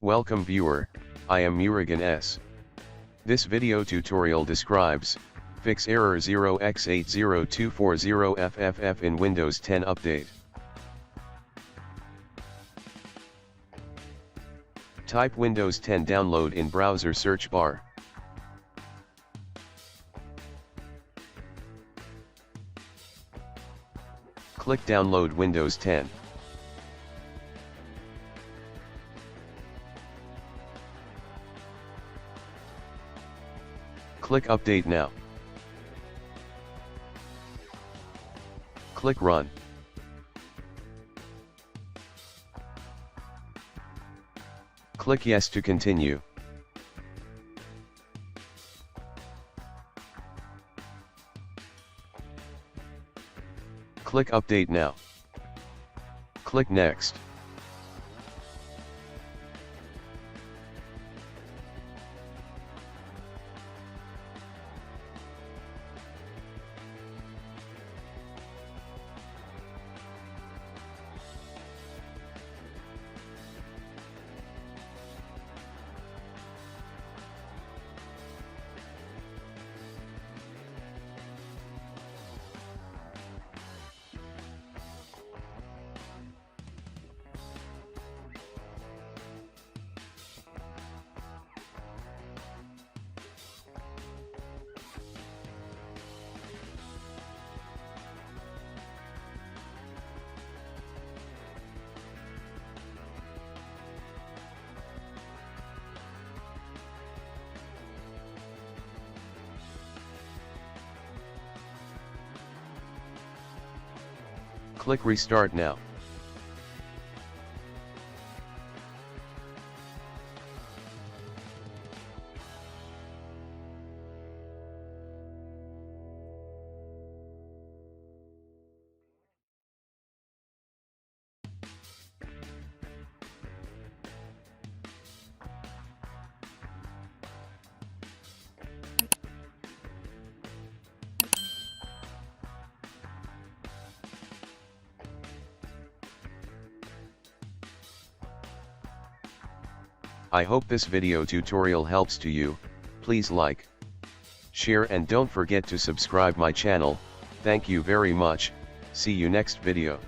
Welcome viewer, I am Murugan S. This video tutorial describes, fix error 0x80240FFF in Windows 10 update. Type Windows 10 download in browser search bar. Click download Windows 10. Click update now. Click run. Click yes to continue. Click update now. Click next. Click restart now. I hope this video tutorial helps to you. Please like, share and don't forget to subscribe my channel. Thank you very much. See you next video.